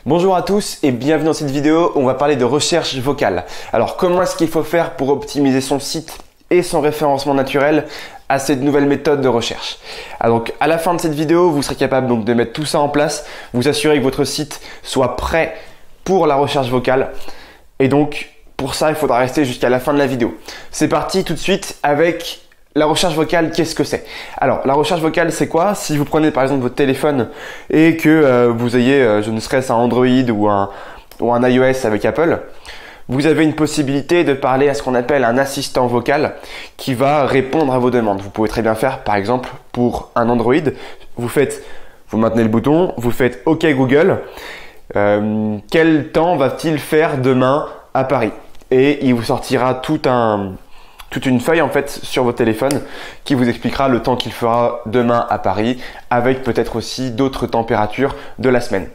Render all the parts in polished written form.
Bonjour à tous et bienvenue dans cette vidéo où on va parler de recherche vocale. Alors comment est-ce qu'il faut faire pour optimiser son site et son référencement naturel à cette nouvelle méthode de recherche. Donc à la fin de cette vidéo, vous serez capable donc de mettre tout ça en place, vous assurer que votre site soit prêt pour la recherche vocale. Et donc pour ça, il faudra rester jusqu'à la fin de la vidéo. C'est parti tout de suite avec la recherche vocale. Qu'est-ce que c'est? Alors la recherche vocale, c'est quoi? Si vous prenez par exemple votre téléphone et que vous ayez, je ne serais-ce un Android ou un iOS avec Apple, vous avez une possibilité de parler à ce qu'on appelle un assistant vocal qui va répondre à vos demandes. Vous pouvez très bien faire, par exemple, pour un Android, vous maintenez le bouton, vous faites OK Google, quel temps va-t-il faire demain à Paris? Et il vous sortira toute une feuille en fait sur votre téléphone qui vous expliquera le temps qu'il fera demain à Paris avec peut-être aussi d'autres températures de la semaine.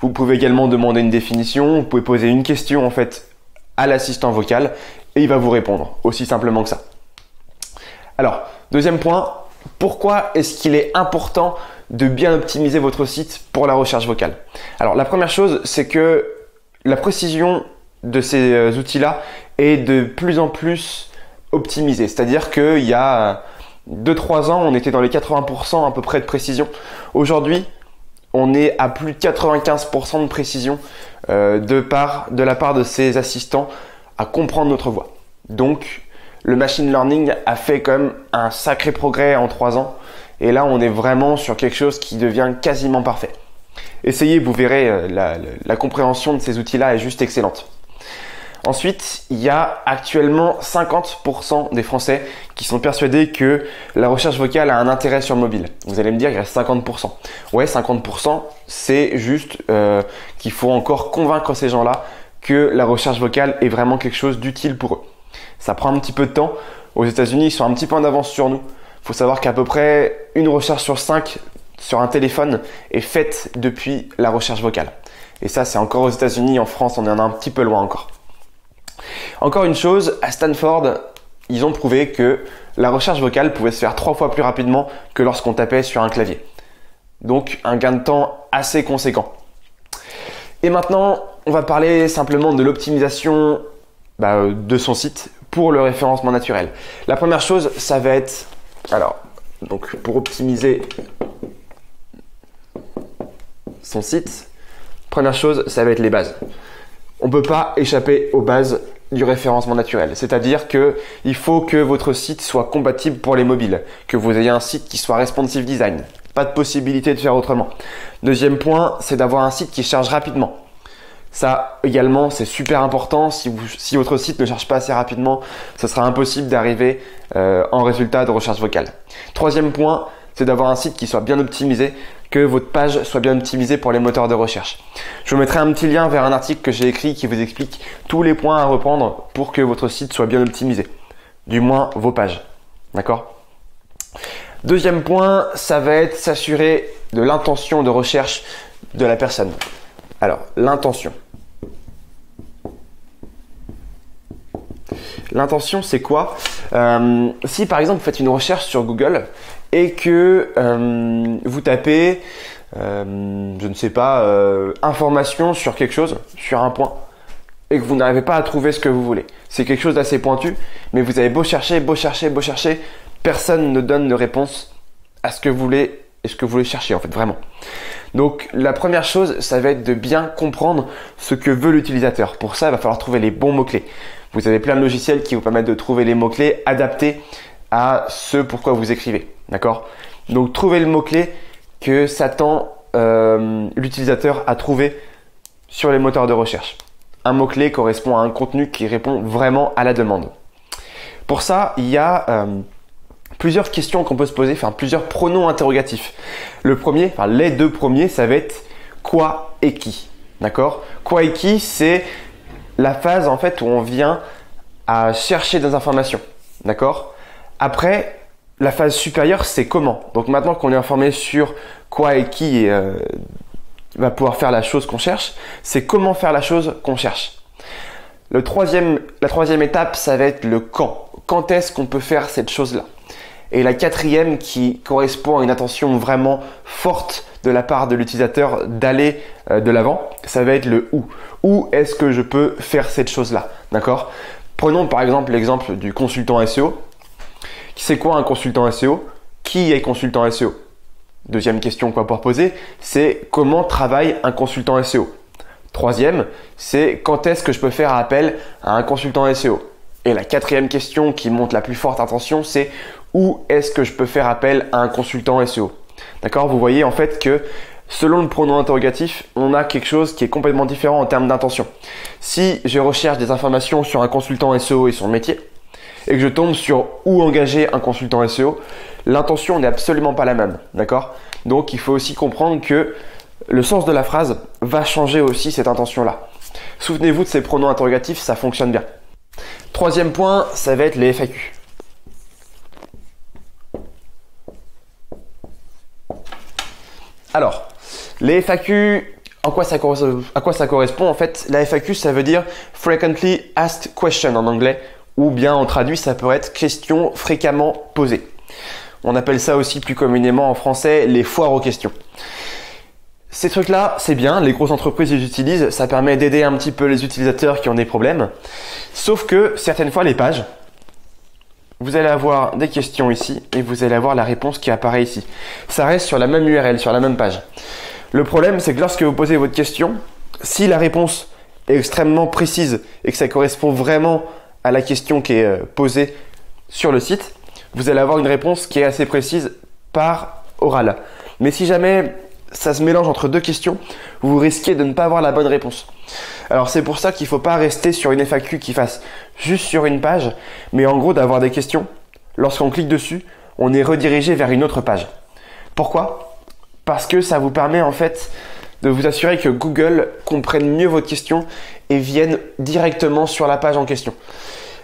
Vous pouvez également demander une définition, vous pouvez poser une question en fait à l'assistant vocal et il va vous répondre, aussi simplement que ça. Alors, deuxième point, pourquoi est-ce qu'il est important de bien optimiser votre site pour la recherche vocale? Alors, la première chose, c'est que la précision de ces outils-là est de plus en plus optimisée. C'est-à-dire qu'il y a 2-3 ans, on était dans les 80% à peu près de précision. Aujourd'hui, on est à plus de 95% de précision de la part de ces assistants à comprendre notre voix. Donc, le machine learning a fait quand même un sacré progrès en 3 ans. Et là, on est vraiment sur quelque chose qui devient quasiment parfait. Essayez, vous verrez, la compréhension de ces outils-là est juste excellente. Ensuite, il y a actuellement 50% des Français qui sont persuadés que la recherche vocale a un intérêt sur le mobile. Vous allez me dire, il reste 50%. Ouais, 50%, c'est juste qu'il faut encore convaincre ces gens-là que la recherche vocale est vraiment quelque chose d'utile pour eux. Ça prend un petit peu de temps. Aux États-Unis, ils sont un petit peu en avance sur nous. Il faut savoir qu'à peu près une recherche sur 5 sur un téléphone est faite depuis la recherche vocale. Et ça, c'est encore aux États-Unis. En France, on en est un petit peu loin encore. Encore une chose, à Stanford, ils ont prouvé que la recherche vocale pouvait se faire 3 fois plus rapidement que lorsqu'on tapait sur un clavier. Donc un gain de temps assez conséquent. Et maintenant, on va parler simplement de l'optimisation de son site pour le référencement naturel. La première chose, ça va être, donc pour optimiser son site, première chose, ça va être les bases. On ne peut pas échapper aux bases du référencement naturel. C'est-à-dire qu'il faut que votre site soit compatible pour les mobiles, que vous ayez un site qui soit responsive design. Pas de possibilité de faire autrement. Deuxième point, c'est d'avoir un site qui charge rapidement. Ça également, c'est super important. Si votre site ne charge pas assez rapidement, ce sera impossible d'arriver en résultat de recherche vocale. Troisième point, c'est d'avoir un site qui soit bien optimisé, que votre page soit bien optimisée pour les moteurs de recherche. Je vous mettrai un petit lien vers un article que j'ai écrit qui vous explique tous les points à reprendre pour que votre site soit bien optimisé. Du moins vos pages. D'accord? Deuxième point, ça va être s'assurer de l'intention de recherche de la personne. Alors, l'intention. L'intention, c'est quoi? Si par exemple vous faites une recherche sur Google et que vous tapez, je ne sais pas, information sur quelque chose, sur un point, et que vous n'arrivez pas à trouver ce que vous voulez. C'est quelque chose d'assez pointu, mais vous avez beau chercher, personne ne donne de réponse à ce que vous voulez et ce que vous voulez chercher en fait, vraiment. Donc la première chose, ça va être de bien comprendre ce que veut l'utilisateur. Pour ça, il va falloir trouver les bons mots-clés. Vous avez plein de logiciels qui vous permettent de trouver les mots-clés adaptés à ce pourquoi vous écrivez. D'accord? Donc trouvez le mot-clé que s'attend l'utilisateur à trouver sur les moteurs de recherche. Un mot-clé correspond à un contenu qui répond vraiment à la demande. Pour ça, il y a plusieurs questions qu'on peut se poser, plusieurs pronoms interrogatifs. Le premier, les deux premiers, ça va être quoi et qui. D'accord? Quoi et qui, c'est la phase en fait où on vient à chercher des informations. D'accord? Après, la phase supérieure, c'est comment. Donc maintenant qu'on est informé sur quoi et qui va pouvoir faire la chose qu'on cherche, c'est comment faire la chose qu'on cherche. La troisième étape, ça va être le quand. Quand est-ce qu'on peut faire cette chose-là? Et la quatrième qui correspond à une attention vraiment forte de la part de l'utilisateur d'aller de l'avant, ça va être le où. Où est-ce que je peux faire cette chose-là? D'accord? Prenons par exemple l'exemple du consultant SEO. C'est quoi un consultant SEO? Qui est consultant SEO? Deuxième question qu'on va pouvoir poser, c'est comment travaille un consultant SEO? Troisième, c'est quand est-ce que je peux faire appel à un consultant SEO? Et la quatrième question qui montre la plus forte intention, c'est où est-ce que je peux faire appel à un consultant SEO? D'accord? Vous voyez en fait que selon le pronom interrogatif, on a quelque chose qui est complètement différent en termes d'intention. Si je recherche des informations sur un consultant SEO et son métier, et que je tombe sur où engager un consultant SEO, l'intention n'est absolument pas la même. D'accord? Donc il faut aussi comprendre que le sens de la phrase va changer aussi cette intention-là. Souvenez-vous de ces pronoms interrogatifs, ça fonctionne bien. Troisième point, ça va être les FAQ. Alors, les FAQ, à quoi ça correspond en fait? La FAQ, ça veut dire Frequently Asked Question en anglais, ou bien en traduit, ça peut être question fréquemment posée. On appelle ça aussi plus communément en français les foires aux questions. Ces trucs-là, c'est bien, les grosses entreprises les utilisent, ça permet d'aider un petit peu les utilisateurs qui ont des problèmes. Sauf que certaines fois, les pages, vous allez avoir des questions ici et vous allez avoir la réponse qui apparaît ici. Ça reste sur la même URL, sur la même page. Le problème, c'est que lorsque vous posez votre question, si la réponse est extrêmement précise et que ça correspond vraiment à la question qui est posée sur le site, vous allez avoir une réponse qui est assez précise par oral. Mais si jamais ça se mélange entre deux questions, vous risquez de ne pas avoir la bonne réponse. Alors c'est pour ça qu'il ne faut pas rester sur une FAQ qui fasse juste sur une page, mais en gros d'avoir des questions. Lorsqu'on clique dessus, on est redirigé vers une autre page. Pourquoi? Parce que ça vous permet en fait de vous assurer que Google comprenne mieux votre question et vienne directement sur la page en question.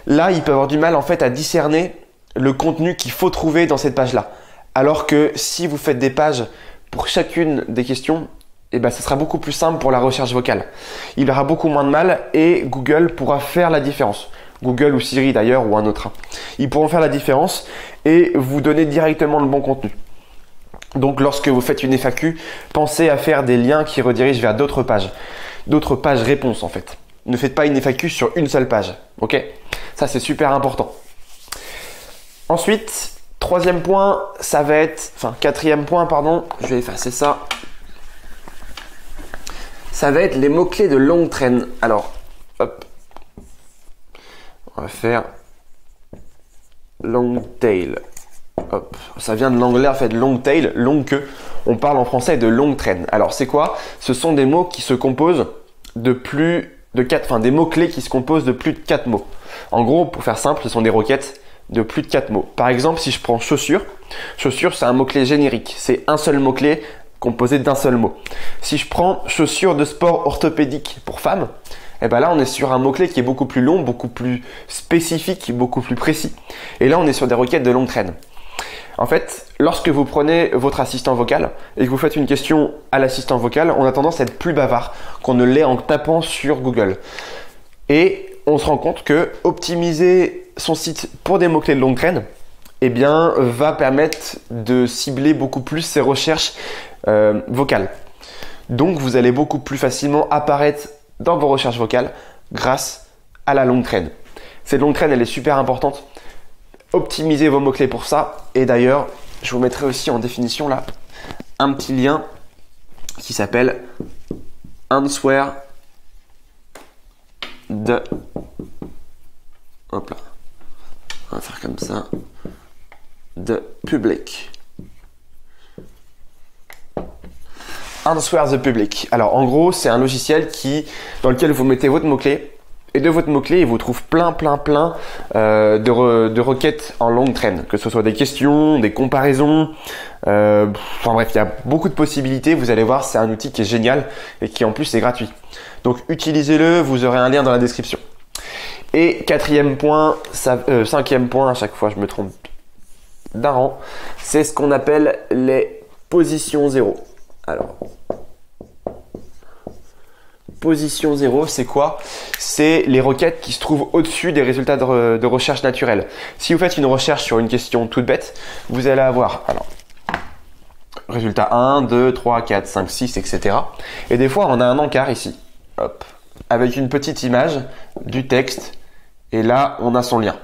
Là, il peut avoir du mal en fait à discerner le contenu qu'il faut trouver dans cette page-là. Alors que si vous faites des pages pour chacune des questions, eh ben, ce sera beaucoup plus simple pour la recherche vocale. Il aura beaucoup moins de mal et Google pourra faire la différence. Google ou Siri d'ailleurs ou un autre. Ils pourront faire la différence et vous donner directement le bon contenu. Donc lorsque vous faites une FAQ, pensez à faire des liens qui redirigent vers d'autres pages réponses en fait. Ne faites pas une FAQ sur une seule page, ok? Ça c'est super important. Ensuite, quatrième point, pardon, je vais effacer ça. Ça va être les mots-clés de longue traîne. Alors, hop, on va faire long tail. Hop, ça vient de l'anglais en fait, long tail, longue queue. On parle en français de longue traîne. Alors, c'est quoi? Ce sont des mots qui se composent des mots-clés qui se composent de plus de 4 mots. En gros, pour faire simple, ce sont des requêtes de plus de 4 mots. Par exemple, si je prends chaussure, chaussure c'est un mot-clé générique. C'est un seul mot-clé composé d'un seul mot. Si je prends chaussures de sport orthopédique pour femmes, et ben là on est sur un mot-clé qui est beaucoup plus long, beaucoup plus spécifique, beaucoup plus précis. Et là on est sur des requêtes de longue traîne. En fait, lorsque vous prenez votre assistant vocal et que vous faites une question à l'assistant vocal, on a tendance à être plus bavard qu'on ne l'est en tapant sur Google. Et on se rend compte que optimiser son site pour des mots-clés de longue traîne, eh bien, va permettre de cibler beaucoup plus ses recherches vocales. Donc, vous allez beaucoup plus facilement apparaître dans vos recherches vocales grâce à la longue traîne. Cette longue traîne, elle est super importante. Optimisez vos mots-clés pour ça. Et d'ailleurs, je vous mettrai aussi en définition là un petit lien qui s'appelle Answer the... Hop là. On va faire comme ça. The Public. Answer the Public. Alors en gros, c'est un logiciel dans lequel vous mettez votre mot-clé. Et de votre mot-clé, il vous trouve plein de requêtes en longue traîne. Que ce soit des questions, des comparaisons. Enfin bref, il y a beaucoup de possibilités. Vous allez voir, c'est un outil qui est génial et qui en plus est gratuit. Donc utilisez-le, vous aurez un lien dans la description. Et cinquième point, à chaque fois je me trompe d'un rang, c'est ce qu'on appelle les positions 0. Alors, position 0, c'est quoi? C'est les requêtes qui se trouvent au-dessus des résultats de recherche naturelle. Si vous faites une recherche sur une question toute bête, vous allez avoir résultat 1, 2, 3, 4, 5, 6, etc. Et des fois, on a un encart ici, hop, avec une petite image, du texte, et là, on a son lien.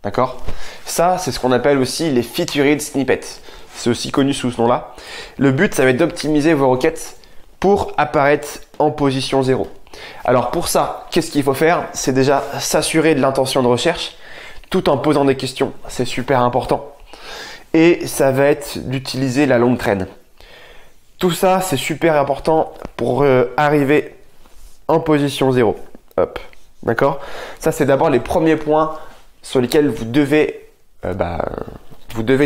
D'accord? Ça, c'est ce qu'on appelle aussi les featured snippets. C'est aussi connu sous ce nom-là. Le but, ça va être d'optimiser vos requêtes pour apparaître en position 0. Alors pour ça, qu'est-ce qu'il faut faire? C'est déjà s'assurer de l'intention de recherche tout en posant des questions. C'est super important. Et ça va être d'utiliser la longue traîne. Tout ça, c'est super important pour arriver en position 0. Hop. D'accord? Ça, c'est d'abord les premiers points sur lesquels vous devez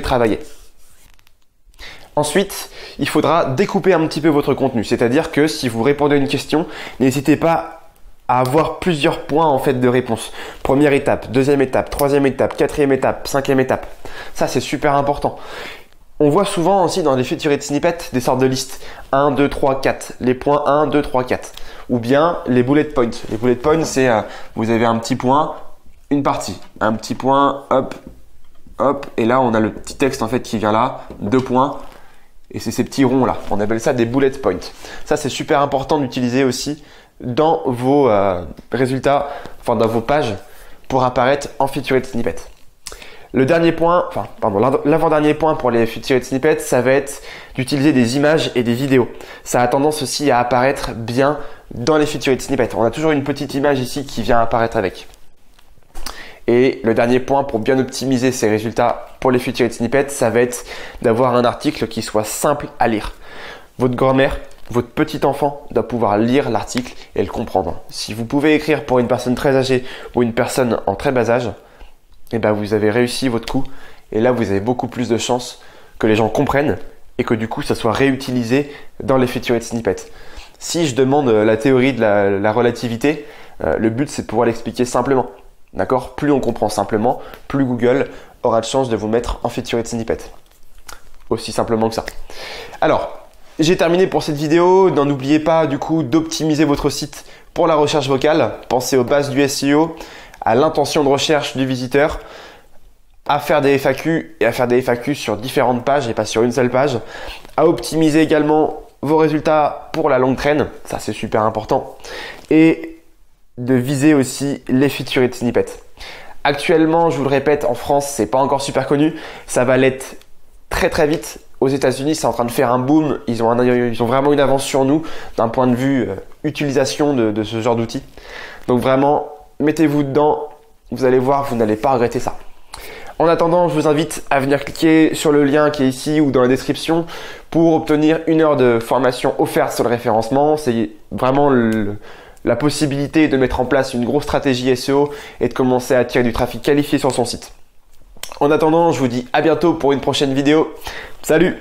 travailler. Ensuite, il faudra découper un petit peu votre contenu. C'est-à-dire que si vous répondez à une question, n'hésitez pas à avoir plusieurs points en fait de réponse. Première étape, deuxième étape, troisième étape, quatrième étape, cinquième étape. Ça, c'est super important. On voit souvent aussi dans les featured snippets des sortes de listes. 1, 2, 3, 4. Les points 1, 2, 3, 4. Ou bien les bullet points. Les bullet points, c'est vous avez un petit point, une partie. Un petit point, hop, hop. Et là, on a le petit texte en fait qui vient là. 2 points. Et c'est ces petits ronds là. On appelle ça des bullet points. Ça, c'est super important d'utiliser aussi dans vos résultats, enfin dans vos pages pour apparaître en featured snippet. Le dernier point, l'avant-dernier point pour les featured snippets, ça va être d'utiliser des images et des vidéos. Ça a tendance aussi à apparaître bien dans les featured snippets. On a toujours une petite image ici qui vient apparaître avec. Et le dernier point pour bien optimiser ces résultats pour les featured snippets, ça va être d'avoir un article qui soit simple à lire. Votre grand-mère, votre petit enfant doit pouvoir lire l'article et le comprendre. Si vous pouvez écrire pour une personne très âgée ou une personne en très bas âge, eh ben vous avez réussi votre coup. Et là, vous avez beaucoup plus de chances que les gens comprennent et que du coup, ça soit réutilisé dans les featured snippets. Si je demande la théorie de la relativité, le but, c'est de pouvoir l'expliquer simplement. D'accord? Plus on comprend simplement, plus Google aura de chance de vous mettre en featured snippet. Aussi simplement que ça. Alors, j'ai terminé pour cette vidéo. N'oubliez pas du coup d'optimiser votre site pour la recherche vocale. Pensez aux bases du SEO, à l'intention de recherche du visiteur, à faire des FAQ et à faire des FAQ sur différentes pages et pas sur une seule page. À optimiser également vos résultats pour la longue traîne. Ça, c'est super important. Et de viser aussi les featured snippets. Actuellement, je vous le répète, en France, c'est pas encore super connu. Ça va l'être très très vite. Aux États-Unis, c'est en train de faire un boom. Ils ont vraiment une avance sur nous d'un point de vue utilisation de ce genre d'outils. Donc vraiment, mettez-vous dedans. Vous allez voir, vous n'allez pas regretter ça. En attendant, je vous invite à venir cliquer sur le lien qui est ici ou dans la description pour obtenir 1 heure de formation offerte sur le référencement. C'est vraiment la possibilité de mettre en place une grosse stratégie SEO et de commencer à attirer du trafic qualifié sur son site. En attendant, je vous dis à bientôt pour une prochaine vidéo. Salut!